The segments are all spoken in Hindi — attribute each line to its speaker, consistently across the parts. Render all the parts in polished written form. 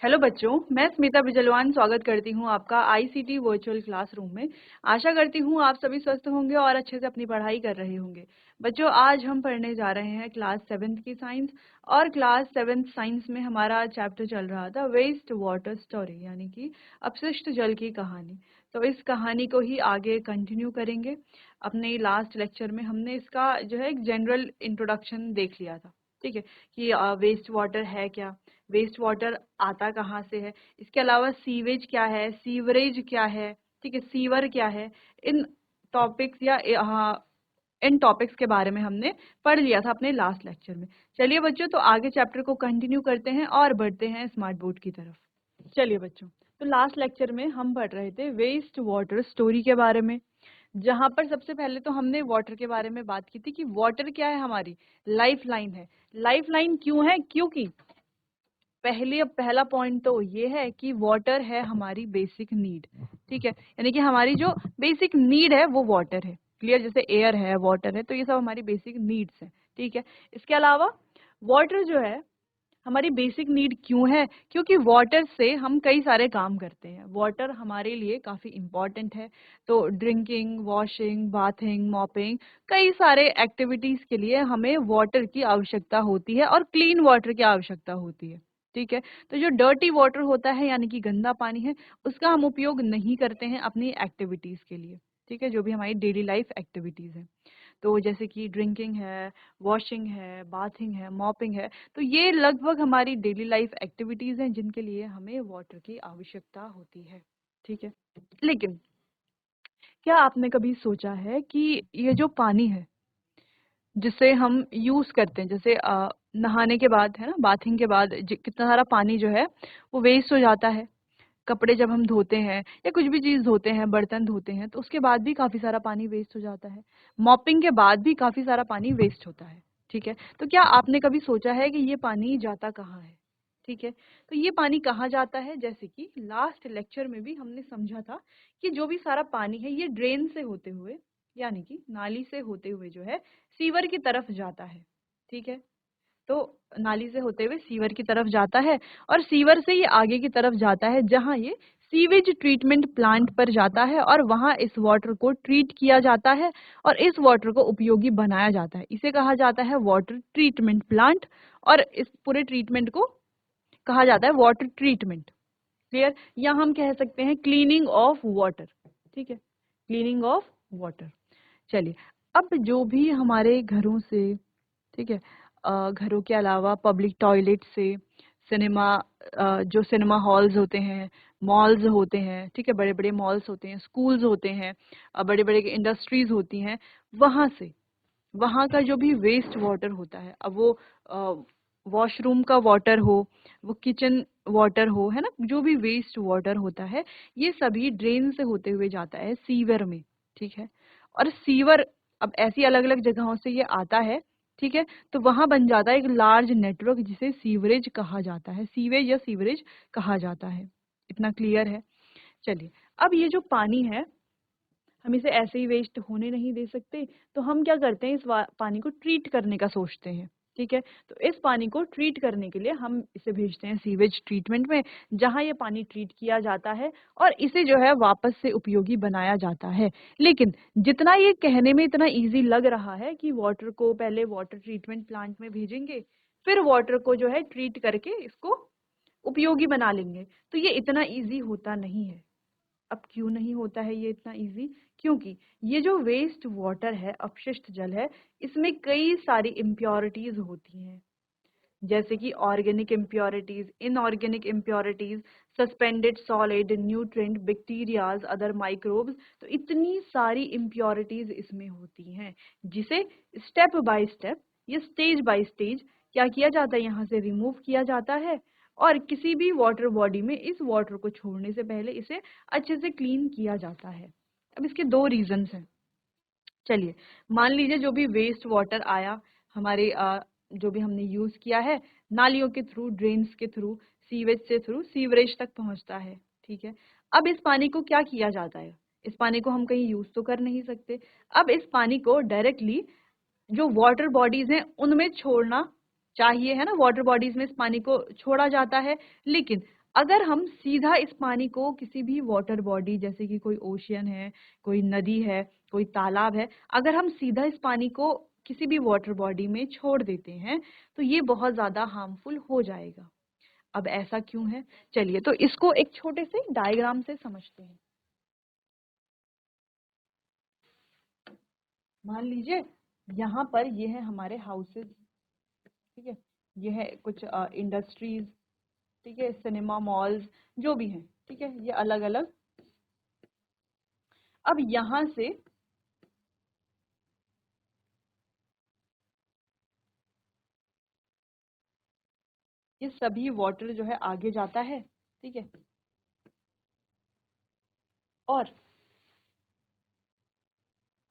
Speaker 1: हेलो बच्चों, मैं स्मिता बिजलवान स्वागत करती हूँ आपका आईसीटी वर्चुअल क्लासरूम में। आशा करती हूँ आप सभी स्वस्थ होंगे और अच्छे से अपनी पढ़ाई कर रहे होंगे। बच्चों, आज हम पढ़ने जा रहे हैं क्लास 7th की साइंस और क्लास 7th साइंस में हमारा चैप्टर चल रहा था वेस्ट वाटर स्टोरी, यानी कि अपशिष्ट जल की कहानी। तो इस कहानी को ही आगे कंटिन्यू करेंगे। अपने लास्ट लेक्चर में हमने इसका जो है एक जनरल इंट्रोडक्शन देख लिया था, ठीक है, कि वेस्ट वाटर है क्या, वेस्ट वाटर आता कहाँ से है, इसके अलावा सीवेज क्या है, सीवरेज क्या है, ठीक है, सीवर क्या है। इन टॉपिक्स या हाँ, इन टॉपिक्स के बारे में हमने पढ़ लिया था अपने लास्ट लेक्चर में। चलिए बच्चों, तो आगे चैप्टर को कंटिन्यू करते हैं और बढ़ते हैं स्मार्ट बोर्ड की तरफ। चलिए बच्चों, तो लास्ट लेक्चर में हम पढ़ रहे थे वेस्ट वाटर स्टोरी के बारे में, जहां पर सबसे पहले तो हमने वाटर के बारे में बात की थी कि वाटर क्या है, हमारी लाइफ लाइन है। लाइफ लाइन क्यों है? क्योंकि पहला पॉइंट तो ये है कि वाटर है हमारी बेसिक नीड, ठीक है, यानी कि हमारी जो बेसिक नीड है वो वाटर है। क्लियर? जैसे एयर है, वाटर है, तो ये सब हमारी बेसिक नीड्स हैं, ठीक है। इसके अलावा वाटर जो है हमारी बेसिक नीड क्यों है? क्योंकि वाटर से हम कई सारे काम करते हैं। वाटर हमारे लिए काफी इंपॉर्टेंट है। तो ड्रिंकिंग, वॉशिंग, बाथिंग, मॉपिंग, कई सारे एक्टिविटीज के लिए हमें वाटर की आवश्यकता होती है और क्लीन वाटर की आवश्यकता होती है, ठीक है। तो जो डर्टी वाटर होता है, यानी कि गंदा पानी है, उसका हम उपयोग नहीं करते हैं अपनी एक्टिविटीज के लिए, ठीक है, जो भी हमारी डेली लाइफ एक्टिविटीज है। तो जैसे कि ड्रिंकिंग है, वॉशिंग है, बाथिंग है, मॉपिंग है, तो ये लगभग हमारी डेली लाइफ एक्टिविटीज हैं जिनके लिए हमें वाटर की आवश्यकता होती है, ठीक है। लेकिन क्या आपने कभी सोचा है कि ये जो पानी है जिसे हम यूज करते हैं, जैसे नहाने के बाद, है ना, बाथिंग के बाद कितना सारा पानी जो है वो वेस्ट हो जाता है। कपड़े जब हम धोते हैं या कुछ भी चीज धोते हैं, बर्तन धोते हैं, तो उसके बाद भी काफी सारा पानी वेस्ट हो जाता है। मॉपिंग के बाद भी काफी सारा पानी वेस्ट होता है, ठीक है। तो क्या आपने कभी सोचा है कि ये पानी जाता कहाँ है? ठीक है, तो ये पानी कहाँ जाता है? जैसे कि लास्ट लेक्चर में भी हमने समझा था कि जो भी सारा पानी है ये ड्रेन से होते हुए, यानी कि नाली से होते हुए जो है सीवर की तरफ जाता है, ठीक है। तो नाली से होते हुए सीवर की तरफ जाता है और सीवर से ये आगे की तरफ जाता है, जहां ये सीवेज ट्रीटमेंट प्लांट पर जाता है और वहां इस वाटर को ट्रीट किया जाता है और इस वाटर को उपयोगी बनाया जाता है। इसे कहा जाता है वाटर ट्रीटमेंट प्लांट और इस पूरे ट्रीटमेंट को कहा जाता है वाटर ट्रीटमेंट। क्लियर? या हम कह सकते हैं क्लीनिंग ऑफ वाटर, ठीक है, क्लीनिंग ऑफ वाटर। चलिए, अब जो भी हमारे घरों से, ठीक है, घरों के अलावा पब्लिक टॉयलेट से, सिनेमा, जो सिनेमा हॉल्स होते हैं, मॉल्स होते हैं, ठीक है, बड़े बड़े मॉल्स होते हैं, स्कूल्स होते हैं, बड़े बड़े इंडस्ट्रीज होती हैं, वहां से, वहां का जो भी वेस्ट वाटर होता है, अब वो वॉशरूम का वाटर हो, वो किचन वाटर हो, है ना, जो भी वेस्ट वाटर होता है ये सभी ड्रेन से होते हुए जाता है सीवर में, ठीक है। और सीवर अब ऐसी अलग अलग जगहों से ये आता है, ठीक है, तो वहां बन जाता है एक लार्ज नेटवर्क जिसे सीवरेज कहा जाता है, सीवेज या सीवरेज कहा जाता है। इतना क्लियर है? चलिए, अब ये जो पानी है हम इसे ऐसे ही वेस्ट होने नहीं दे सकते, तो हम क्या करते हैं, इस पानी को ट्रीट करने का सोचते हैं, ठीक है। तो इस पानी को ट्रीट करने के लिए हम इसे भेजते हैं सीवेज ट्रीटमेंट में, जहां ये पानी ट्रीट किया जाता है और इसे जो है वापस से उपयोगी बनाया जाता है। लेकिन जितना ये कहने में इतना इजी लग रहा है कि वाटर को पहले वाटर ट्रीटमेंट प्लांट में भेजेंगे, फिर वाटर को जो है ट्रीट करके इसको उपयोगी बना लेंगे, तो ये इतना इजी होता नहीं है। अब क्यों नहीं होता है ये इतना इजी? क्योंकि ये जो वेस्ट वाटर है, अपशिष्ट जल है, इसमें कई सारी इम्प्योरिटीज होती हैं, जैसे कि organic impurities, inorganic impurities, suspended solid, nutrient, bacterias, other microbes. तो इतनी सारी इम्प्योरिटीज इसमें होती हैं, जिसे स्टेप बाय स्टेप या स्टेज बाय स्टेज क्या किया जाता है, यहाँ से रिमूव किया जाता है और किसी भी वाटर बॉडी में इस वाटर को छोड़ने से पहले इसे अच्छे से क्लीन किया जाता है। अब इसके दो रीजंस हैं। चलिए, मान लीजिए जो भी वेस्ट वाटर आया हमारे, जो भी हमने यूज किया है, नालियों के थ्रू, ड्रेन्स के थ्रू, सीवेज से थ्रू सीवरेज तक पहुंचता है, ठीक है। अब इस पानी को क्या किया जाता है? इस पानी को हम कहीं यूज तो कर नहीं सकते। अब इस पानी को डायरेक्टली जो वाटर बॉडीज हैं उनमें छोड़ना चाहिए, है ना, वाटर बॉडीज में इस पानी को छोड़ा जाता है। लेकिन अगर हम सीधा इस पानी को किसी भी वाटर बॉडी, जैसे कि कोई ओशियन है, कोई नदी है, कोई तालाब है, अगर हम सीधा इस पानी को किसी भी वाटर बॉडी में छोड़ देते हैं तो ये बहुत ज़्यादा हार्मफुल हो जाएगा। अब ऐसा क्यों है? चलिए तो इसको एक छोटे से डायग्राम से समझते हैं। मान लीजिए यहाँ पर ये है हमारे हाउसेस, ठीक है, ये है कुछ इंडस्ट्रीज, ठीक है, सिनेमा मॉल्स, जो भी हैं, ठीक है, ये अलग अलग। अब यहाँ से ये सभी वाटर जो है आगे जाता है, ठीक है, और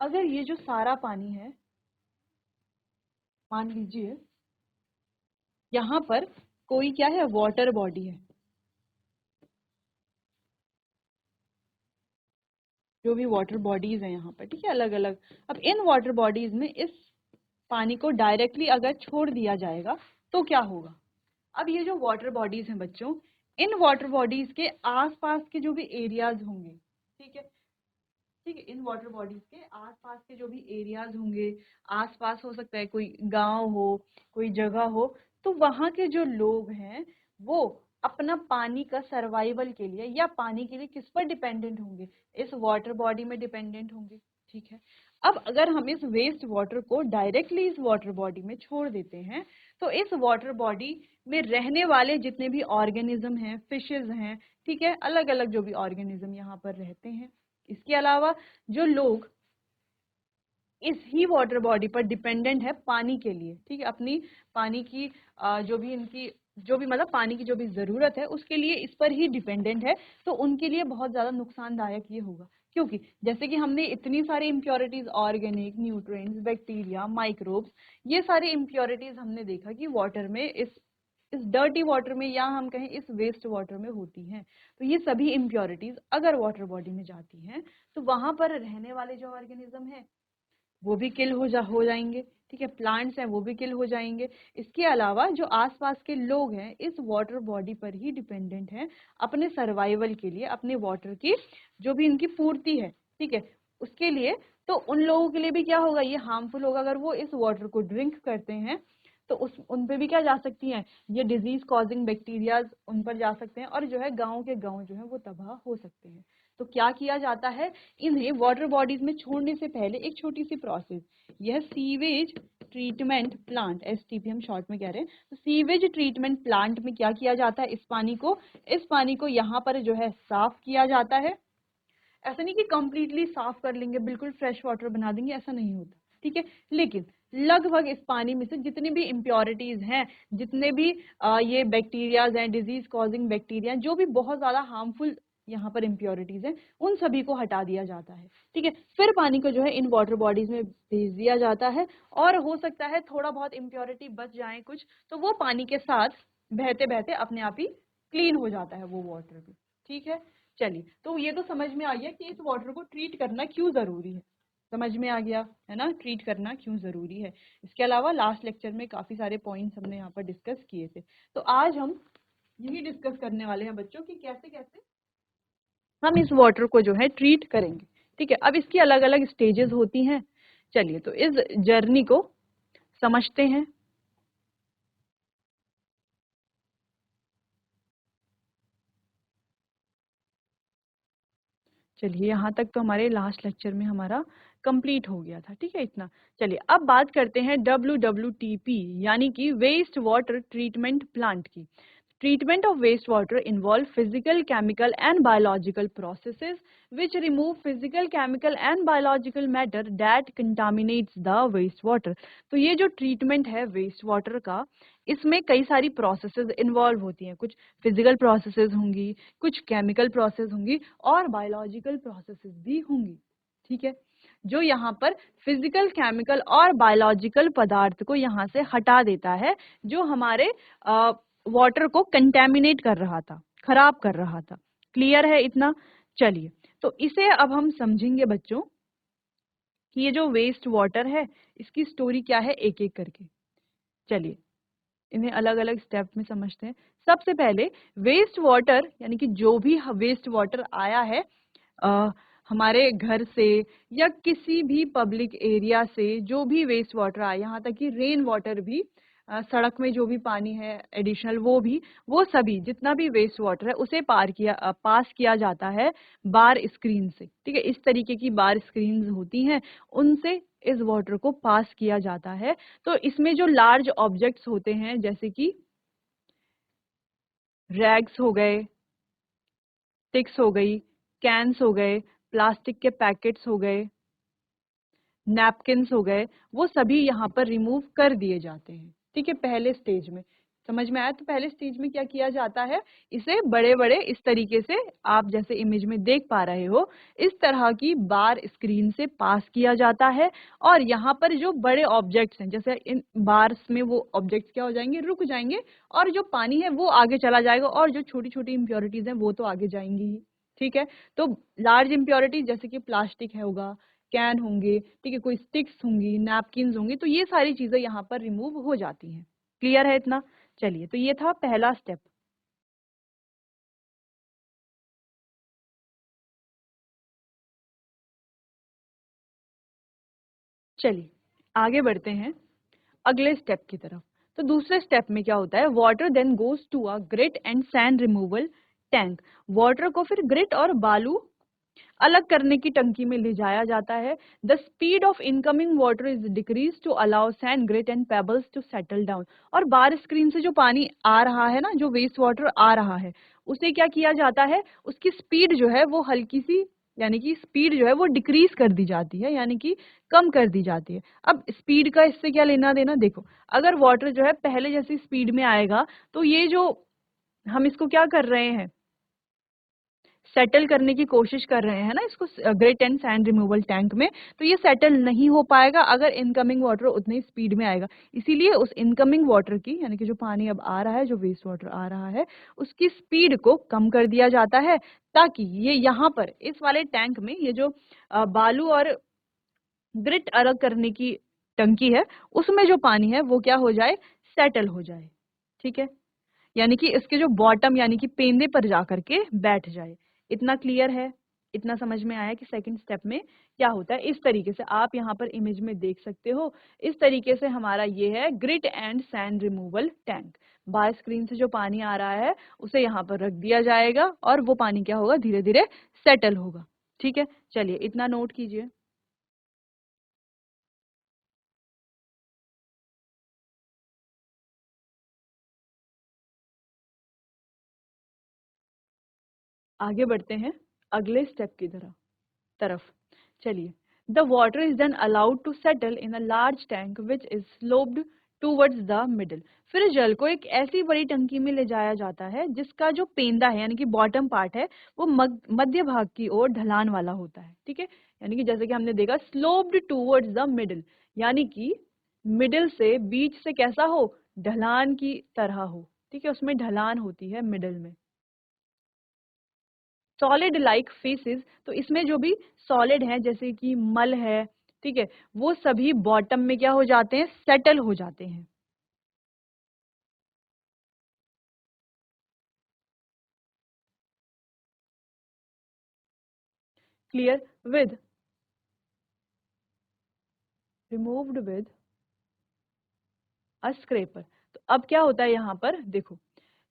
Speaker 1: अगर ये जो सारा पानी है, मान लीजिए यहाँ पर कोई क्या है, वाटर बॉडी है, जो भी वाटर बॉडीज हैं यहाँ पर, ठीक है, अलग अलग। अब इन वाटर बॉडीज में इस पानी को डायरेक्टली अगर छोड़ दिया जाएगा तो क्या होगा? अब ये जो वाटर बॉडीज हैं बच्चों, इन वाटर बॉडीज के आसपास के जो भी एरियाज होंगे, ठीक है, ठीक है, इन वाटर बॉडीज के आसपास के जो भी एरियाज होंगे, आसपास हो सकता है कोई गांव हो, कोई जगह हो, तो वहां के जो लोग हैं वो अपना पानी का सर्वाइवल के लिए या पानी के लिए किस पर डिपेंडेंट होंगे? इस वाटर बॉडी में डिपेंडेंट होंगे, ठीक है। अब अगर हम इस वेस्ट वाटर को डायरेक्टली इस वाटर बॉडी में छोड़ देते हैं तो इस वाटर बॉडी में रहने वाले जितने भी ऑर्गेनिज्म हैं, फिशेज हैं, ठीक है, अलग अलग जो भी ऑर्गेनिज्म यहाँ पर रहते हैं, इसके अलावा जो लोग इस ही वाटर बॉडी पर डिपेंडेंट है पानी के लिए, ठीक है, अपनी पानी की जो भी इनकी जो भी मतलब पानी की जो भी जरूरत है उसके लिए इस पर ही डिपेंडेंट है, तो उनके लिए बहुत ज्यादा नुकसानदायक ये होगा। क्योंकि जैसे कि हमने इतनी सारी impurities, organic, nutrients, bacteria, microbes, ये सारी इम्प्योरिटीज हमने देखा कि वाटर में इस डर्टी वाटर में या हम कहें इस वेस्ट वाटर में होती हैं। तो ये सभी इम्प्योरिटीज अगर वाटर बॉडी में जाती हैं तो वहां पर रहने वाले जो ऑर्गेनिज्म है वो भी किल हो जाएंगे, ठीक है, प्लांट्स हैं वो भी किल हो जाएंगे। इसके अलावा जो आसपास के लोग हैं इस वाटर बॉडी पर ही डिपेंडेंट हैं अपने सर्वाइवल के लिए, अपने वाटर की जो भी इनकी पूर्ति है, ठीक है, उसके लिए। तो उन लोगों के लिए भी क्या होगा, ये हार्मफुल होगा। अगर वो इस वाटर को ड्रिंक करते हैं तो उन पे भी क्या जा सकती हैं, ये डिजीज कॉजिंग बैक्टीरियाज उन पर जा सकते हैं और जो है गांव के गांव जो है वो तबाह हो सकते हैं। तो क्या किया जाता है, इन्हें वाटर बॉडीज में छोड़ने से पहले एक छोटी सी प्रोसेस, यह सीवेज ट्रीटमेंट प्लांट, एसटीपी हम शॉर्ट में कह रहे हैं, तो सीवेज ट्रीटमेंट प्लांट में क्या किया जाता है, इस पानी को यहाँ पर जो है साफ किया जाता है। ऐसा नहीं कि कंप्लीटली साफ कर लेंगे, बिल्कुल फ्रेश वाटर बना देंगे, ऐसा नहीं होता, ठीक है, लेकिन लगभग इस पानी में से जितनी भी इम्प्योरिटीज हैं, जितने भी ये बैक्टीरियाज हैं, डिजीज कॉजिंग बैक्टीरिया, जो भी बहुत ज्यादा हार्मफुल यहाँ पर इम्प्योरिटीज हैं, उन सभी को हटा दिया जाता है, ठीक है। फिर पानी को जो है इन वाटर बॉडीज में भेज दिया जाता है और हो सकता है थोड़ा बहुत इम्प्योरिटी बच जाए कुछ, तो वो पानी के साथ बहते बहते अपने आप ही क्लीन हो जाता है वो वाटर भी, ठीक है। चलिए, तो ये तो समझ में आ गया कि इस वाटर को ट्रीट करना क्यों जरूरी है, समझ में आ गया है ना, ट्रीट करना क्यों जरूरी है। इसके अलावा लास्ट लेक्चर में काफी सारे पॉइंट्स हमने यहाँ पर डिस्कस किए थे, तो आज हम यही डिस्कस करने वाले हैं बच्चों कि कैसे कैसे हम इस वाटर को जो है ट्रीट करेंगे, ठीक है। अब इसकी अलग अलग स्टेजेस होती हैं, चलिए तो इस जर्नी को समझते हैं। चलिए, यहाँ तक तो हमारे लास्ट लेक्चर में हमारा कंप्लीट हो गया था, ठीक है, इतना। चलिए अब बात करते हैं WWTP यानी कि वेस्ट वाटर ट्रीटमेंट प्लांट की। Treatment of wastewater involve physical, chemical and biological processes which remove physical, chemical and biological matter that contaminates the wastewater। तो ये जो ट्रीटमेंट है वेस्ट वाटर का, इसमें कई सारी प्रोसेसेस इन्वॉल्व होती हैं, कुछ फिजिकल प्रोसेसेस होंगी, कुछ केमिकल प्रोसेस होंगी और बायोलॉजिकल प्रोसेसेस भी होंगी, ठीक है, जो यहाँ पर फिजिकल, केमिकल और बायोलॉजिकल पदार्थ को यहाँ से हटा देता है जो हमारे वाटर को कंटेमिनेट कर रहा था, खराब कर रहा था। क्लियर है इतना? चलिए, तो इसे अब हम समझेंगे बच्चों कि ये जो वेस्ट वाटर है इसकी स्टोरी क्या है एक एक करके। चलिए, इन्हें अलग-अलग स्टेप में समझते हैं। सबसे पहले वेस्ट वाटर यानी कि जो भी वेस्ट वाटर आया है अ, हमारे घर से या किसी भी पब्लिक एरिया से, जो भी वेस्ट वाटर आया, यहाँ तक कि रेन वाटर भी, सड़क में जो भी पानी है एडिशनल वो भी, वो सभी जितना भी वेस्ट वाटर है उसे पास किया जाता है बार स्क्रीन से। ठीक है, इस तरीके की बार स्क्रीन होती हैं, उनसे इस वाटर को पास किया जाता है। तो इसमें जो लार्ज ऑब्जेक्ट्स होते हैं जैसे कि रैग्स हो गए, स्टिक्स हो गई, कैन्स हो गए, प्लास्टिक के पैकेट्स हो गए, नैपकिन्स हो गए, वो सभी यहाँ पर रिमूव कर दिए जाते हैं। ठीक है, पहले स्टेज में समझ में आया। तो पहले स्टेज में क्या किया जाता है, इसे बड़े बड़े इस तरीके से आप जैसे इमेज में देख पा रहे हो, इस तरह की बार स्क्रीन से पास किया जाता है। और यहाँ पर जो बड़े ऑब्जेक्ट्स हैं, जैसे इन बार्स में वो ऑब्जेक्ट्स क्या हो जाएंगे, रुक जाएंगे, और जो पानी है वो आगे चला जाएगा, और जो छोटी छोटी इम्प्योरिटीज हैं वो तो आगे जाएंगी ही। ठीक है, तो लार्ज इम्प्योरिटीज जैसे कि प्लास्टिक है होगा, कैन होंगे, ठीक है, कोई स्टिक्स होंगी, नैपकिन्स होंगी, तो ये सारी चीजें यहाँ पर रिमूव हो जाती हैं। क्लियर है इतना? चलिए, तो ये था पहला स्टेप। चलिए आगे बढ़ते हैं अगले स्टेप की तरफ। तो दूसरे स्टेप में क्या होता है, water then goes to a grit and sand removal tank. Water को फिर ग्रिट और बालू अलग करने की टंकी में ले जाया जाता है। The speed of incoming water is decrease to allow sand, grit and pebbles to settle down. और बार स्क्रीन से जो पानी आ रहा है ना, जो वेस्ट वाटर आ रहा है, उसे क्या किया जाता है, उसकी स्पीड जो है वो हल्की सी, यानी कि स्पीड जो है वो डिक्रीज कर दी जाती है, यानी कि कम कर दी जाती है। अब स्पीड का इससे क्या लेना देना, देखो, अगर वाटर जो है पहले जैसी स्पीड में आएगा, तो ये जो हम इसको क्या कर रहे हैं, सेटल करने की कोशिश कर रहे हैं ना इसको great and sand removal tank में, तो ये सेटल नहीं हो पाएगा अगर इनकमिंग वाटर उतनी स्पीड में आएगा। इसीलिए उस इनकमिंग वाटर की, यानी कि जो पानी अब आ रहा है, जो वेस्ट वाटर आ रहा है, उसकी स्पीड को कम कर दिया जाता है, ताकि ये यहाँ पर इस वाले टैंक में ये जो बालू और ग्रिट अलग करने की टंकी है, उसमें जो पानी है वो क्या हो जाए, सेटल हो जाए। ठीक है, यानी कि इसके जो बॉटम यानी कि पेंदे पर जा करके बैठ जाए। इतना क्लियर है? इतना समझ में आया कि सेकंड स्टेप में क्या होता है। इस तरीके से आप यहाँ पर इमेज में देख सकते हो। इस तरीके से हमारा ये है grit and sand removal tank. By screen से जो पानी आ रहा है उसे यहाँ पर रख दिया जाएगा और वो पानी क्या होगा, धीरे धीरे सेटल होगा। ठीक है, चलिए इतना नोट कीजिए। आगे बढ़ते हैं अगले स्टेप की तरफ। चलिए, the water is then allowed to settle in a large tank which is sloped towards the middle. फिर जल को एक ऐसी बड़ी टंकी में ले जाया जाता है जिसका जो पेंदा है, यानी कि बॉटम पार्ट है, वो मध्य भाग की ओर ढलान वाला होता है। ठीक है, यानी कि जैसे कि हमने देखा स्लोप्ड टूवर्ड्स द मिडल, यानी कि मिडल से, बीच से कैसा हो, ढलान की तरह हो। ठीक है, उसमें ढलान होती है मिडल में। सॉलिड लाइक फेसेस, तो इसमें जो भी सॉलिड है जैसे कि मल है, ठीक है, वो सभी बॉटम में क्या हो जाते हैं, सेटल हो जाते हैं। Clear? With removed with a scraper. तो अब क्या होता है यहाँ पर देखो,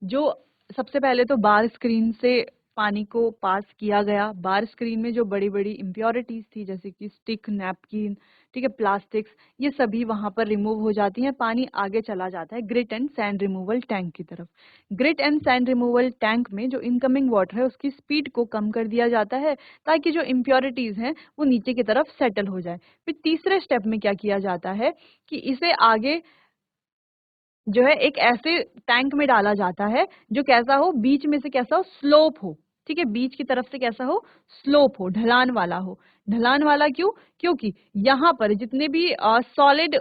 Speaker 1: जो सबसे पहले तो बार स्क्रीन से पानी को पास किया गया। बार स्क्रीन में जो बड़ी बड़ी इम्प्योरिटीज थी जैसे कि स्टिक, नैपकिन, ठीक है, प्लास्टिक्स, ये सभी वहां पर रिमूव हो जाती हैं। पानी आगे चला जाता है grit and sand removal tank की तरफ। Grit and sand removal tank में जो इनकमिंग वाटर है उसकी स्पीड को कम कर दिया जाता है, ताकि जो इम्प्योरिटीज हैं वो नीचे की तरफ सेटल हो जाए। फिर तीसरे स्टेप में क्या किया जाता है कि इसे आगे जो है एक ऐसे टैंक में डाला जाता है जो कैसा हो, बीच में से कैसा हो, स्लोप हो। ठीक है, बीच की तरफ से कैसा हो, स्लोप हो, ढलान वाला हो। ढलान वाला क्यों? क्योंकि यहाँ पर जितने भी सॉलिड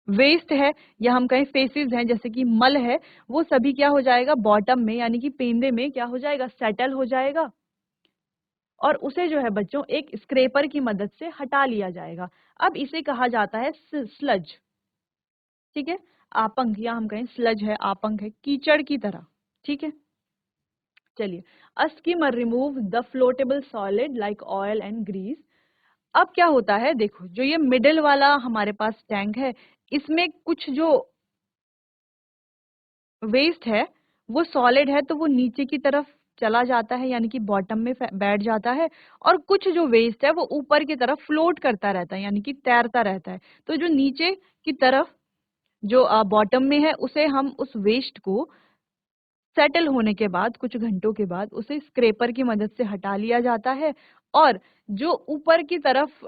Speaker 1: वेस्ट है या हम कहें फेसिस हैं जैसे कि मल है, वो सभी क्या हो जाएगा, बॉटम में यानी कि पेंदे में क्या हो जाएगा, सेटल हो जाएगा। और उसे जो है बच्चों एक स्क्रेपर की मदद से हटा लिया जाएगा। अब इसे कहा जाता है स्लज। ठीक है, आपंग या हम कहें स्लज है, आपंग है, कीचड़ की तरह। ठीक है, चलिए। A skimmer remove the floatable solid like oil and grease. अब क्या होता है, देखो जो ये मिडिल वाला हमारे पास टैंक है, इसमें कुछ जो वेस्ट है वो सॉलिड है तो वो नीचे की तरफ चला जाता है, यानी कि बॉटम में बैठ जाता है, और कुछ जो वेस्ट है वो ऊपर की तरफ फ्लोट करता रहता है, यानी कि तैरता रहता है। तो जो नीचे की तरफ जो बॉटम में है उसे हम उस वेस्ट को सेटल होने के बाद कुछ घंटों के बाद उसे स्क्रेपर की मदद से हटा लिया जाता है, और जो ऊपर की तरफ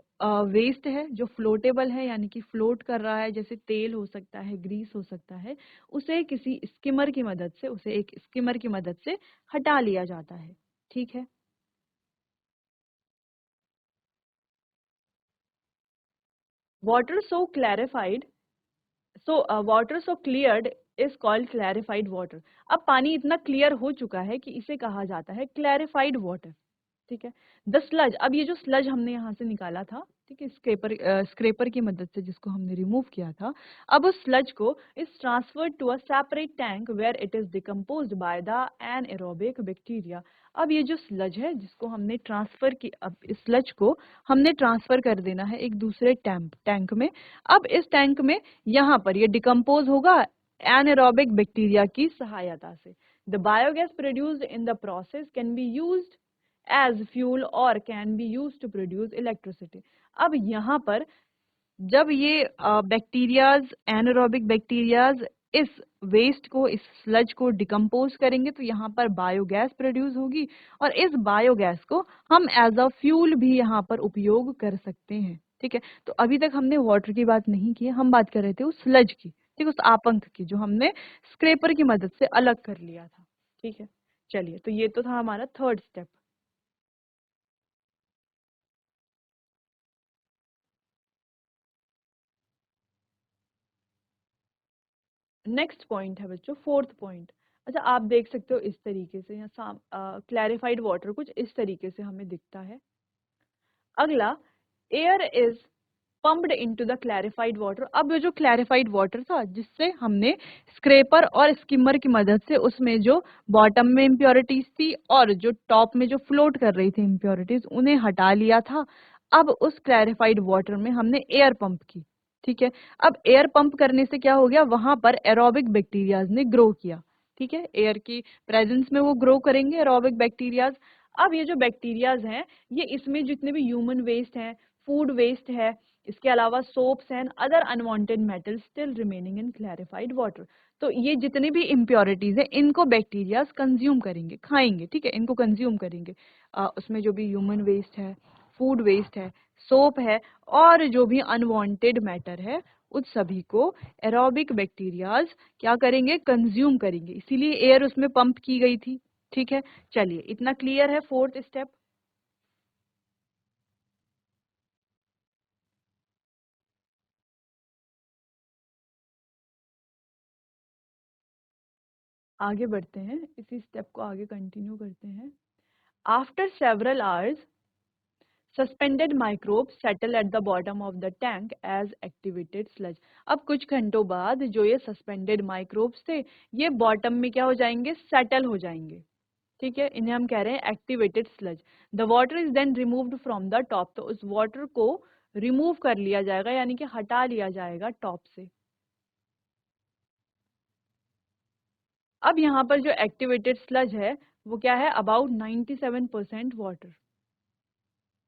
Speaker 1: वेस्ट है जो फ्लोटेबल है यानी कि फ्लोट कर रहा है, जैसे तेल हो सकता है, ग्रीस हो सकता है, उसे किसी स्किमर की मदद से, उसे एक स्किमर की मदद से हटा लिया जाता है। ठीक है, water so clarified, water so cleared is called clarified water. अब पानी इतना क्लियर हो चुका है कि इसे कहा जाता है क्लैरिफाइड वाटर। ठीक है, द स्लज, अब ये जो स्लज हमने यहाँ से निकाला था, ठीक है, स्क्रेपर की मदद से जिसको हमने रिमूव किया था, अब उस स्लज को is transferred to a separate tank where it is decomposed by the anaerobic bacteria. अब ये जो स्लज है जिसको हमने ट्रांसफर की, अब इस स्लज को हमने ट्रांसफर कर देना है एक दूसरे टैंक में। अब इस टैंक में यहाँ पर ये डिकम्पोज होगा एनाएरोबिक बैक्टीरिया की सहायता से। The biogas produced in the process can be used as fuel or can be used to produce electricity। अब यहाँ पर जब ये बैक्टीरियाज, एनारोबिक बैक्टीरियाज इस वेस्ट को, इस स्लज को डिकम्पोज करेंगे तो यहाँ पर बायोगैस प्रोड्यूस होगी, और इस बायोगैस को हम एज अ फ्यूल भी यहाँ पर उपयोग कर सकते हैं। ठीक है, तो अभी तक हमने वाटर की बात नहीं की, हम बात कर रहे थे उस स्लज की, ठीक, उस आपंक की जो हमने स्क्रेपर की मदद से अलग कर लिया था। ठीक है, चलिए, तो ये तो था हमारा थर्ड स्टेप। नेक्स्ट पॉइंट है बच्चों, फोर्थ पॉइंट। अच्छा, आप देख सकते हो इस तरीके से, यहाँ क्लैरिफाइड वाटर कुछ इस तरीके से हमें दिखता है। अगला, air is pumped into the clarified water. अब ये जो क्लैरिफाइड वाटर था जिससे हमने स्क्रेपर और स्किमर की मदद से उसमें जो बॉटम में इम्प्योरिटीज थी और जो टॉप में जो फ्लोट कर रही थी इम्प्योरिटीज, उन्हें हटा लिया था। अब उस क्लैरिफाइड वाटर में हमने एयर पंप की। ठीक है, अब एयर पंप करने से क्या हो गया, वहां पर एरोबिक बैक्टीरियाज ने ग्रो किया। ठीक है, एयर की प्रेजेंस में वो ग्रो करेंगे एरोबिक बैक्टीरियाज। अब ये जो बैक्टीरियाज हैं, ये इसमें जितने भी ह्यूमन वेस्ट हैं, फूड वेस्ट है, इसके अलावा soaps and other unwanted metals still remaining in clarified water. तो ये जितने भी इम्प्योरिटीज है इनको बैक्टीरियाज कंज्यूम करेंगे, खाएंगे। ठीक है, इनको कंज्यूम करेंगे। उसमें जो भी ह्यूमन वेस्ट है, फूड वेस्ट है, सोप है, और जो भी अनवांटेड मैटर है, उस सभी को एरोबिक बैक्टीरियाज क्या करेंगे, कंज्यूम करेंगे। इसीलिए एयर उसमें पंप की गई थी। ठीक है, चलिए, इतना क्लियर है फोर्थ स्टेप। आगे बढ़ते हैं, इसी स्टेप को आगे कंटिन्यू करते हैं। After several hours suspended microbe settle at the bottom of the tank as activated sludge. अब कुछ घंटों बाद जो ये सस्पेंडेड माइक्रोब्स थे, ये बॉटम में क्या हो जाएंगे, सेटल हो जाएंगे। ठीक है, इन्हें हम कह रहे हैं activated sludge. The water is then removed from the top. तो उस वाटर को रिमूव कर लिया जाएगा, यानी कि हटा लिया जाएगा टॉप से। अब यहाँ पर जो एक्टिवेटेड स्लज है वो क्या है, about 97% water.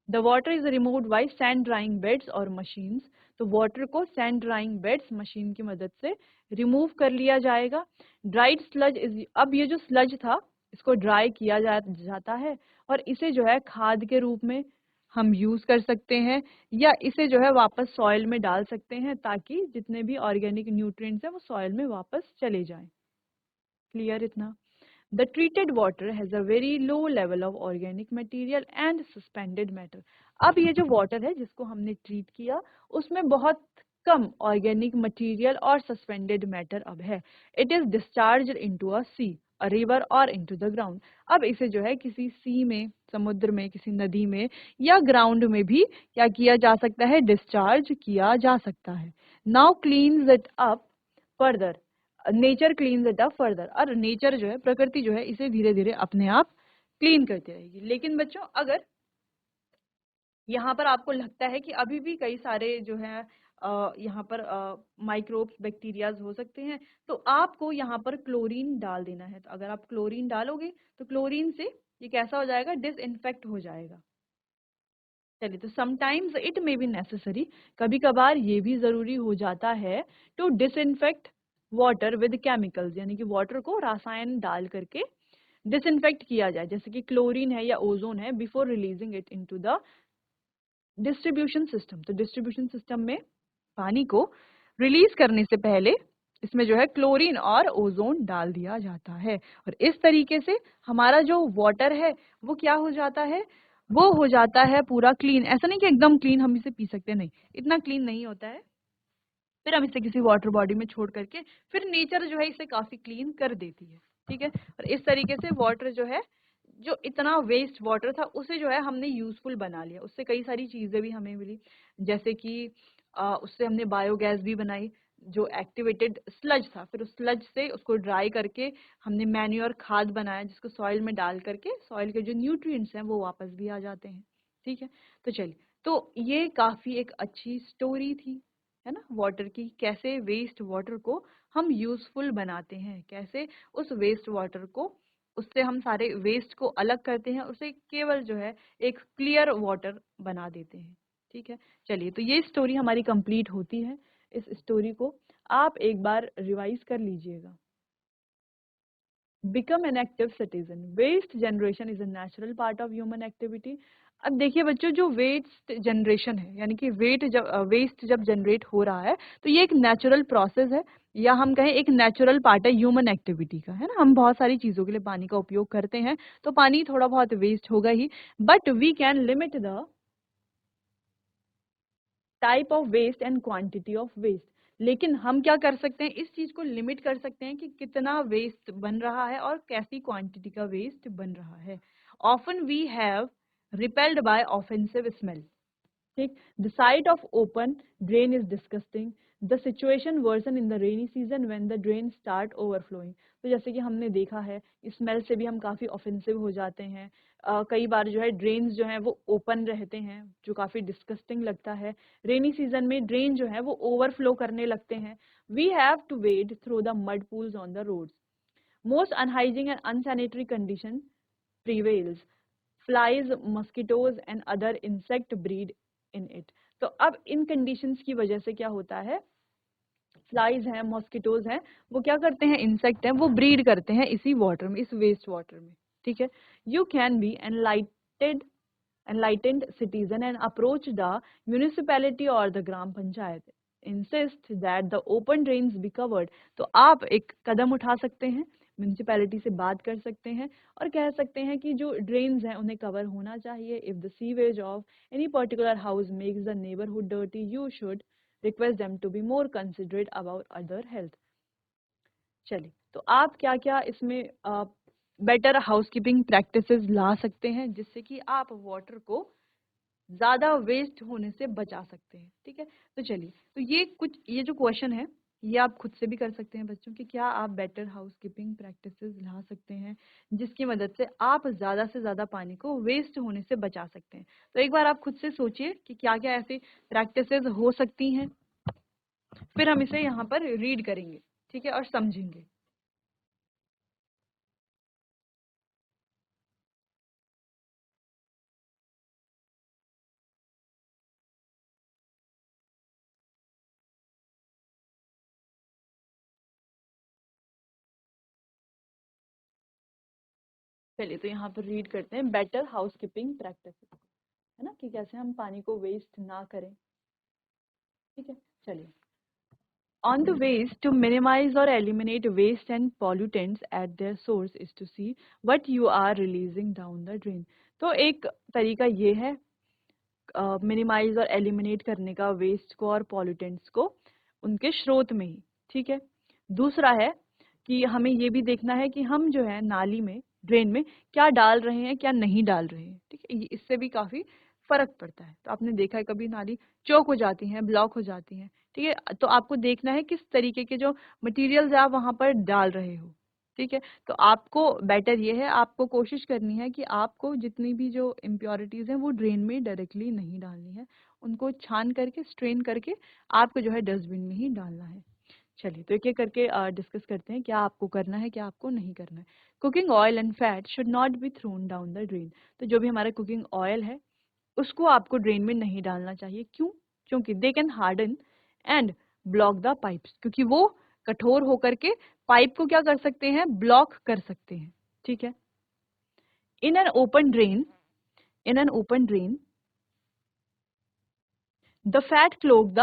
Speaker 1: The water is removed by sand drawing beds और मशीन्स। तो वाटर को सैंड ड्राइंग बेड्स, मशीन की मदद से रिमूव कर लिया जाएगा। ड्राइड स्लज इज, अब ये जो स्लज था इसको ड्राई किया जाता है, और इसे जो है खाद के रूप में हम यूज कर सकते हैं, या इसे जो है वापस सॉइल में डाल सकते हैं ताकि जितने भी ऑर्गेनिक न्यूट्रिएंट्स हैं वो सॉइल में वापस चले जाएं। क्लियर इतना? The treated water has a very low level of organic material and suspended matter। अब ये जो वाटर है जिसको हमने ट्रीट किया, उसमें बहुत कम ऑर्गेनिक मटेरियल और सस्पेंडेड मैटर अब है। It is discharge into a sea, a river or into the ground. अब इसे जो है किसी सी में, समुद्र में, किसी नदी में या ग्राउंड में भी क्या किया जा सकता है, डिस्चार्ज किया जा सकता है। Now cleans it up further, nature cleans it up further, और नेचर जो है, प्रकृति जो है, इसे धीरे धीरे अपने आप क्लीन करती रहेगी। लेकिन बच्चों, अगर यहाँ पर आपको लगता है कि अभी भी कई सारे जो है यहाँ पर माइक्रोब्स, बैक्टीरियाज हो सकते हैं, तो आपको यहाँ पर क्लोरीन डाल देना है। तो अगर आप क्लोरीन डालोगे तो क्लोरीन से ये कैसा हो जाएगा, डिसइंफेक्ट हो जाएगा। चलिए, तो sometimes it may be necessary, कभी कभार ये भी जरूरी हो जाता है, to disinfect water with chemicals, यानी कि वाटर को रसायन डाल करके डिसइंफेक्ट किया जाए, जैसे कि क्लोरीन है या ओजोन है, before releasing it into the distribution system. तो डिस्ट्रीब्यूशन सिस्टम में पानी को रिलीज करने से पहले इसमें जो है क्लोरीन और ओजोन डाल दिया जाता है, और इस तरीके से हमारा जो वाटर है वो क्या हो जाता है, वो हो जाता है पूरा क्लीन। ऐसा नहीं कि एकदम क्लीन हम इसे पी सकते, नहीं, इतना क्लीन नहीं होता है। फिर हम इसे किसी वाटर बॉडी में छोड़ करके फिर नेचर जो है इसे काफी क्लीन कर देती है, ठीक है। और इस तरीके से वाटर जो है, जो इतना वेस्ट वाटर था उसे जो है हमने यूजफुल बना लिया, उससे कई सारी चीजें भी हमें मिली, जैसे कि उससे हमने बायोगैस भी बनाई, जो एक्टिवेटेड स्लज था, फिर उस स्लज से उसको ड्राई करके हमने मैन्योर खाद बनाया, जिसको सॉइल में डाल करके सॉइल के जो न्यूट्रिएंट्स हैं वो वापस भी आ जाते हैं, ठीक है। तो चलिए, तो ये काफी एक अच्छी स्टोरी थी, है ना, वाटर की, कैसे वेस्ट वाटर को हम यूजफुल बनाते हैं, कैसे उस वेस्ट वाटर को, उससे हम सारे वेस्ट को अलग करते हैं, उसे केवल जो है एक क्लियर वाटर बना देते हैं, ठीक है। चलिए, तो ये स्टोरी हमारी कंप्लीट होती है। इस स्टोरी को आप एक बार रिवाइज कर लीजिएगा। Become an active citizen, waste generation is a natural part of human activity. अब देखिए बच्चों, जो वेस्ट जनरेशन है, यानी कि वेस्ट जब जनरेट हो रहा है, तो ये एक नेचुरल प्रोसेस है, या हम कहें एक नेचुरल पार्ट है ह्यूमन एक्टिविटी का, है ना। हम बहुत सारी चीजों के लिए पानी का उपयोग करते हैं, तो पानी थोड़ा बहुत वेस्ट होगा ही, but we can limit the type of waste and quantity of waste. लेकिन हम क्या कर सकते हैं, इस चीज को लिमिट कर सकते हैं कि कितना वेस्ट बन रहा है और कैसी क्वांटिटी का वेस्ट बन रहा है। Often we have repelled by offensive smell, ठीक। The sight of open drain is disgusting, the situation worsen in the rainy season when the drain start overflowing. तो जैसे कि हमने देखा है, स्मेल से भी हम काफी ऑफेंसिव हो जाते हैं। कई बार जो है ड्रेन्स जो हैं वो ओपन रहते हैं, जो काफी डिस्गस्टिंग लगता है। रेनी सीजन में ड्रेन जो है वो ओवरफ्लो करने लगते हैं। We have to wade through the mud pools on the roads, most unhygienic and unsanitary condition prevails, flies, mosquitoes and other insect breed in it। तो अब इन कंडीशंस की वजह से क्या होता है, फ्लाइज हैं, मॉस्किटोज हैं, वो क्या करते हैं, इंसेक्ट हैं, वो ब्रीड करते हैं इसी वाटर में, इस वेस्ट वाटर में, ठीक है। You can be enlightened citizen and approach the municipality or the gram panchayat, insist that the open drains be covered। तो आप एक कदम उठा सकते हैं, म्यूनिसिपैलिटी से बात कर सकते हैं और कह सकते हैं कि जो ड्रेन्स हैं उन्हें कवर होना चाहिए। If the sewage of any particular house makes the neighbourhood dirty, you should request them to be more considerate about other health. चलिए, तो आप क्या क्या इसमें बेटर हाउसकीपिंग प्रैक्टिसेस ला सकते हैं, जिससे कि आप वाटर को ज्यादा वेस्ट होने से बचा सकते हैं, ठीक है। तो चलिए, तो ये जो क्वेश्चन है, ये आप खुद से भी कर सकते हैं बच्चों, कि क्या आप बेटर हाउसकीपिंग प्रैक्टिसेस ला सकते हैं, जिसकी मदद से आप ज्यादा से ज्यादा पानी को वेस्ट होने से बचा सकते हैं। तो एक बार आप खुद से सोचिए कि क्या क्या ऐसी प्रैक्टिसेस हो सकती हैं, फिर हम इसे यहाँ पर रीड करेंगे, ठीक है, और समझेंगे। चलिए, तो यहाँ पर रीड करते हैं बेटर हाउसकीपिंग प्रैक्टिसेस, है ना, कि कैसे हम पानी को वेस्ट ना करें, ठीक है। चलिए, on the ways to minimize or eliminate waste and pollutants at their source is to see what you are releasing down the drain। तो एक तरीका ये है मिनिमाइज और एलिमिनेट करने का वेस्ट को और पॉल्यूटेंट्स को उनके स्रोत में ही, ठीक है। दूसरा है कि हमें ये भी देखना है कि हम जो है नाली में, ड्रेन में क्या डाल रहे हैं, क्या नहीं डाल रहे हैं, ठीक है। इससे भी काफी फर्क पड़ता है। तो आपने देखा है कभी नाली चौक हो जाती है, ब्लॉक हो जाती है, ठीक है। तो आपको देखना है किस तरीके के जो मटेरियल्स आप वहां पर डाल रहे हो। ठीक है। तो आपको बेटर ये है, आपको कोशिश करनी है कि आपको जितनी भी जो इम्प्योरिटीज हैं वो ड्रेन में डायरेक्टली नहीं डालनी है, उनको छान करके स्ट्रेन करके आपको जो है डस्टबिन में ही डालना है। चलिए, तो एक-एक करके डिस्कस करते हैं, क्या आपको करना है, क्या आपको नहीं करना है। Cooking oil and fat should not be thrown down the drain. तो जो भी हमारा कुकिंग ऑयल है, उसको आपको ड्रेन में नहीं डालना चाहिए। क्यों? क्योंकि they can harden and block the pipes, क्योंकि वो कठोर होकर के पाइप को क्या कर सकते हैं, ब्लॉक कर सकते हैं। ठीक है। In an open drain, in an open drain the fat clog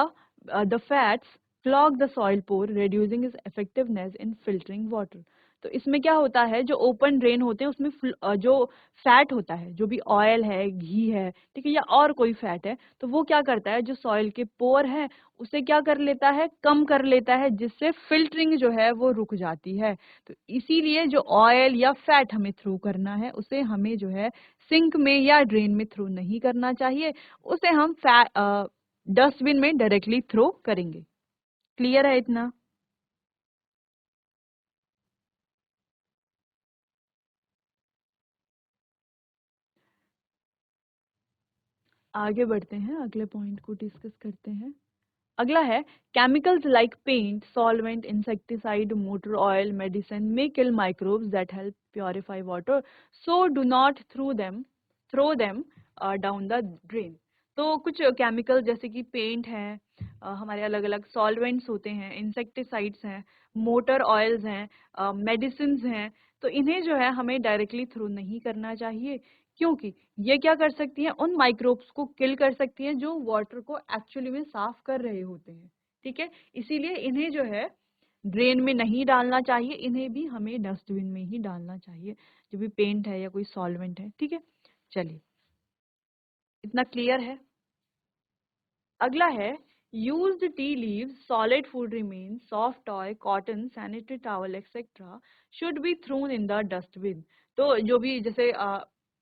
Speaker 1: the fats clog the soil pore, reducing its effectiveness in filtering water. तो इसमें क्या होता है, जो ओपन ड्रेन होते हैं उसमें जो फैट होता है, जो भी ऑयल है, घी है, ठीक है, या और कोई फैट है, तो वो क्या करता है, जो सॉइल के पोर है उसे क्या कर लेता है, कम कर लेता है, जिससे फिल्टरिंग जो है वो रुक जाती है। तो इसीलिए जो ऑयल या फैट हमें थ्रू करना है उसे हमें जो है सिंक में या ड्रेन में थ्रू नहीं करना चाहिए, उसे हम डस्टबिन में डायरेक्टली थ्रो करेंगे। क्लियर है इतना? आगे बढ़ते हैं, अगले पॉइंट को डिस्कस करते हैं। अगला है chemicals like paint, solvent, insecticide, motor oil, medicine may kill microbes that help purify water, so do not throw them down the drain. तो कुछ केमिकल जैसे कि पेंट है, हमारे अलग अलग सॉल्वेंट्स होते हैं, इंसेक्टिसाइड्स हैं, मोटर ऑयल्स हैं, मेडिसिन हैं, तो इन्हें जो है हमें डायरेक्टली थ्रो नहीं करना चाहिए, क्योंकि ये क्या कर सकती हैं, उन माइक्रोब्स को किल कर सकती हैं जो वाटर को एक्चुअली में साफ कर रहे होते हैं। ठीक है। इसीलिए इन्हें जो है ड्रेन में नहीं डालना चाहिए, इन्हें भी हमें डस्टबिन में ही डालना चाहिए, जो भी पेंट है या कोई सॉल्वेंट है। ठीक है। चलिए, इतना क्लियर है। अगला है used tea leaves, solid food remains, soft toy, cotton, sanitary towel etcetera should be thrown in the dustbin. तो जो भी जैसे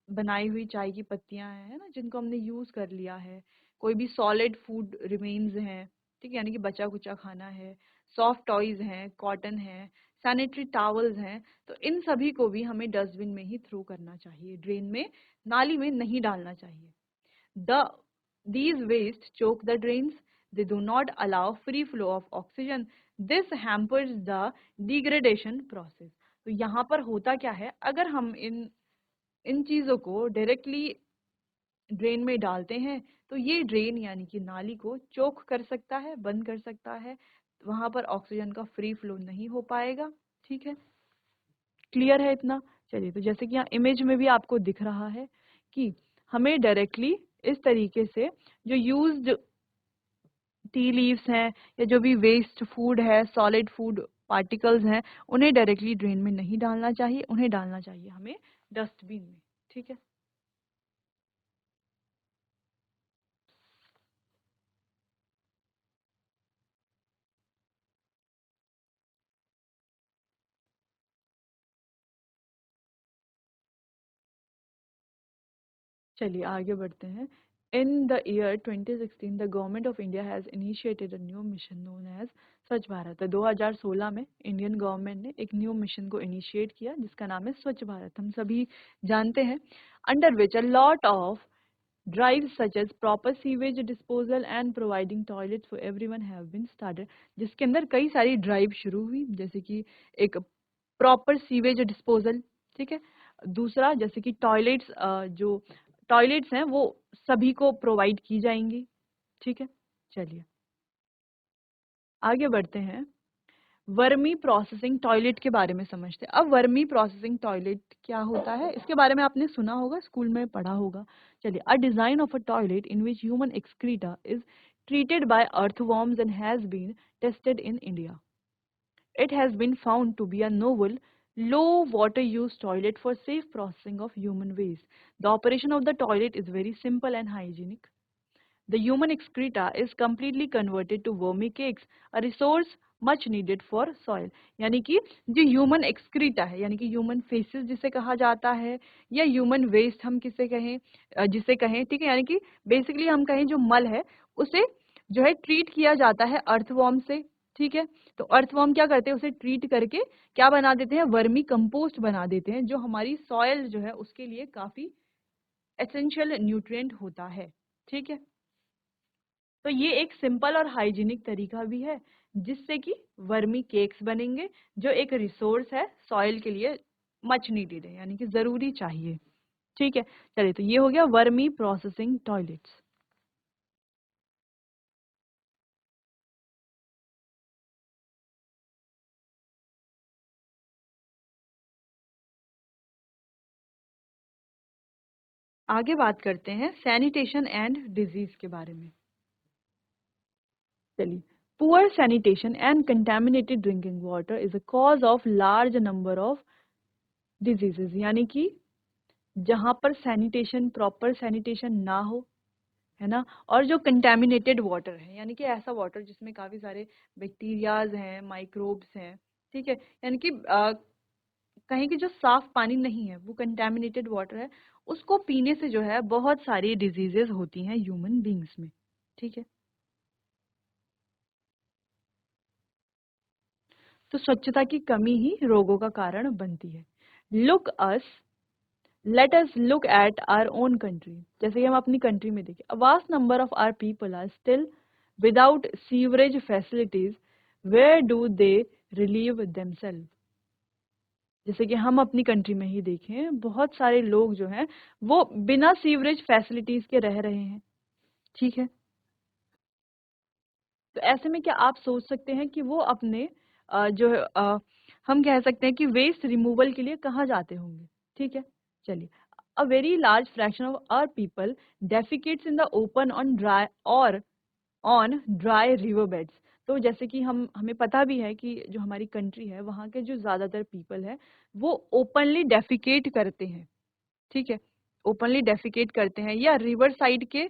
Speaker 1: बनाई हुई चाय की पत्तियां हैं ना, जिनको हमने यूज कर लिया है, कोई भी सॉलिड फूड रिमेन्स हैं, ठीक है, यानी कि बचा कुचा खाना है, सॉफ्ट टॉयज हैं, कॉटन है, सैनिटरी टॉवल्स हैं, तो इन सभी को भी हमें डस्टबिन में ही थ्रो करना चाहिए, ड्रेन में, नाली में नहीं डालना चाहिए। The these waste choke the drains. They do not allow free flow of oxygen. This hampers the degradation process. तो यहाँ पर होता क्या है, अगर हम इन इन चीजों को डायरेक्टली ड्रेन में डालते हैं, तो ये ड्रेन यानी कि नाली को चोक कर सकता है, बंद कर सकता है, वहां पर ऑक्सीजन का फ्री फ्लो नहीं हो पाएगा। ठीक है। क्लियर है इतना? चलिए, तो जैसे कि यहाँ इमेज में भी आपको दिख रहा है कि हमें डायरेक्टली इस तरीके से जो यूज्ड टी लीव्स हैं या जो भी वेस्ट फूड है, सॉलिड फूड पार्टिकल्स हैं, उन्हें डायरेक्टली ड्रेन में नहीं डालना चाहिए, उन्हें डालना चाहिए हमें डस्टबिन में। ठीक है। चलिए, आगे बढ़ते हैं। In the year 2016 the government of India has initiated a new mission known as Swachh Bharat. तो 2016 में इंडियन गवर्नमेंट ने एक न्यू मिशन को इनिशिएट किया जिसका नाम है स्वच्छ भारत, हम सभी जानते हैं, under which a lot of drives such as proper sewage disposal and providing toilets for everyone have been started, जिसके अंदर कई सारी ड्राइव शुरू हुई, जैसे कि एक प्रॉपर सीवेज डिस्पोजल, ठीक है, दूसरा जैसे कि टॉयलेट्स, जो टॉयलेट्स हैं वो सभी को प्रोवाइड की जाएंगी। ठीक है। चलिए, आगे बढ़ते हैं। वर्मी प्रोसेसिंग टॉयलेट के बारे में समझते हैं। अब वर्मी प्रोसेसिंग टॉयलेट क्या होता है, इसके बारे में आपने सुना होगा, स्कूल में पढ़ा होगा। चलिए, अ design of a toilet in which human excreta is treated by earthworms and has been tested in India. It has been found to be a novel, low water use toilet for safe processing of human waste. The operation of the toilet is very simple and hygienic. The human excreta is completely converted to vermi cakes, a resource much needed for soil. यानी कि जो ह्यूमन एक्सक्रीटा है, यानी कि ह्यूमन फेसेस जिसे कहा जाता है, या ह्यूमन वेस्ट हम किसे कहें, जिसे कहें, ठीक है, यानी कि बेसिकली हम कहें जो मल है, उसे जो है ट्रीट किया जाता है अर्थवॉर्म से, ठीक है। तो अर्थवॉर्म क्या करते हैं, उसे ट्रीट करके क्या बना देते हैं, वर्मी कंपोस्ट बना देते हैं, जो हमारी सॉयल जो है उसके लिए काफी एसेंशियल न्यूट्रिएंट होता है, ठीक है। तो ये एक सिंपल और हाइजीनिक तरीका भी है जिससे कि वर्मी केक्स बनेंगे, जो एक रिसोर्स है सॉइल के लिए, मच नीडेड है, यानी कि जरूरी चाहिए, ठीक है। चलिए, तो ये हो गया वर्मी प्रोसेसिंग टॉयलेट्स। आगे बात करते हैं सैनिटेशन एंड डिजीज के बारे में। चलिए, poor sanitation and contaminated drinking water is a cause of large number of diseases, यानी कि जहां पर सैनिटेशन, प्रॉपर सैनिटेशन ना हो, है ना, और जो कंटेमिनेटेड वाटर है, यानी कि ऐसा वाटर जिसमें काफी सारे बैक्टीरियाज हैं, माइक्रोब्स हैं, ठीक है, यानी कि कहीं की जो साफ पानी नहीं है, वो कंटेमिनेटेड वाटर है, उसको पीने से जो है बहुत सारी डिजीजेस होती हैं ह्यूमन बींग्स में, ठीक है। तो स्वच्छता की कमी ही रोगों का कारण बनती है। Look us let us look at our own country. जैसे कि हम अपनी कंट्री में देखें, a vast number of our people are still without sewerage facilities, where do they relieve themselves. जैसे कि हम अपनी कंट्री में ही देखें, बहुत सारे लोग जो हैं वो बिना सीवरेज फैसिलिटीज के रह रहे हैं, ठीक है। तो ऐसे में क्या आप सोच सकते हैं कि वो अपने हम कह सकते हैं कि वेस्ट रिमूवल के लिए कहाँ जाते होंगे, ठीक है। चलिए, a very large fraction of our people defecates in the open on dry और ऑन ड्राई रिवर बेड्स। तो जैसे कि हमें पता भी है कि जो हमारी कंट्री है, वहाँ के जो ज़्यादातर पीपल है वो ओपनली डेफिकेट करते हैं, ठीक है। ओपनली डेफिकेट करते हैं, या रिवर साइड के,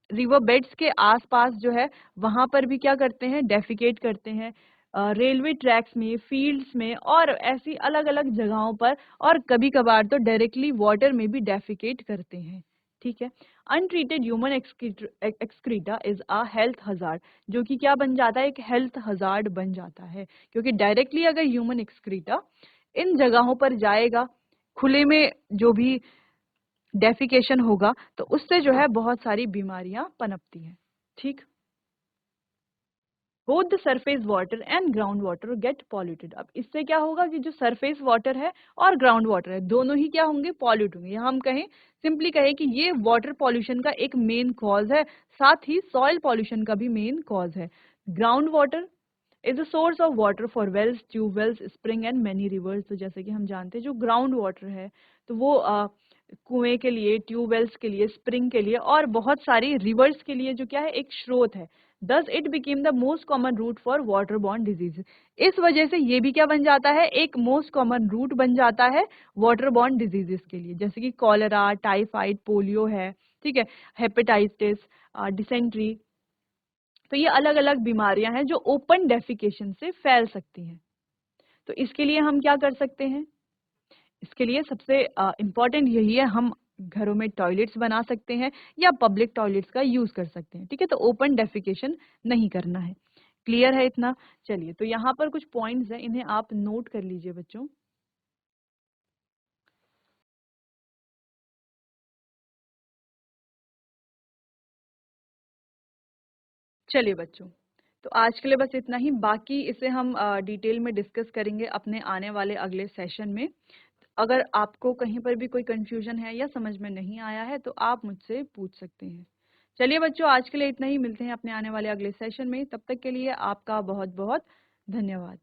Speaker 1: रिवर बेड्स के आसपास जो है वहां पर भी क्या करते हैं, डेफिकेट करते हैं, रेलवे ट्रैक्स में, फील्ड्स में, और ऐसी अलग अलग जगहों पर, और कभी कभार तो डायरेक्टली वाटर में भी डेफिकेट करते हैं, ठीक है। Untreated human excreta is a health hazard, जो कि क्या बन जाता है, एक हेल्थ हजार्ड बन जाता है, क्योंकि डायरेक्टली अगर ह्यूमन एक्सक्रीटा इन जगहों पर जाएगा, खुले में जो भी डेफिकेशन होगा, तो उससे जो है बहुत सारी बीमारियां पनपती हैं, ठीक। Both the surface water and ground water get polluted. अब इससे क्या होगा कि जो सरफेस वाटर है और ग्राउंड वाटर है, दोनों ही क्या होंगे, पॉल्यूट होंगे, या हम कहें, सिंपली कहें कि ये वाटर पॉल्यूशन का एक मेन कॉज है, साथ ही सॉइल पॉल्यूशन का भी मेन कॉज है। Ground water is a source of water for wells, tubewells, spring and many rivers. तो जैसे कि हम जानते हैं, जो ग्राउंड वाटर है, तो वो कुएं के लिए, ट्यूबवेल्स के लिए, स्प्रिंग के लिए, और बहुत सारी रिवर्स के लिए जो क्या है, एक स्रोत है। Thus it became the most common route for water borne disease. इस वजह से ये भी क्या बन जाता है, एक मोस्ट कॉमन रूट बन जाता है वाटर बॉर्न डिजीजेस के लिए, जैसे कि कॉलेरा, टाइफाइड, पोलियो है, ठीक है, हेपेटाइटिस, डिसेंट्री। तो ये अलग अलग बीमारियां हैं जो ओपन डेफिकेशन से फैल सकती हैं। तो इसके लिए हम क्या कर सकते हैं, इसके लिए सबसे इम्पोर्टेंट यही है, हम घरों में टॉयलेट्स बना सकते हैं या पब्लिक टॉयलेट्स का यूज कर सकते हैं, ठीक है। तो ओपन डेफिकेशन नहीं करना है। क्लियर है इतना? चलिए, तो यहाँ पर कुछ पॉइंट्स हैं, इन्हें आप नोट कर लीजिए बच्चों। चलिए बच्चों, तो आज के लिए बस इतना ही, बाकी इसे हम डिटेल में डिस्कस करेंगे अपने आने वाले अगले सेशन में। अगर आपको कहीं पर भी कोई कंफ्यूजन है या समझ में नहीं आया है, तो आप मुझसे पूछ सकते हैं। चलिए बच्चों, आज के लिए इतना ही, मिलते हैं अपने आने वाले अगले सेशन में। तब तक के लिए आपका बहुत बहुत धन्यवाद।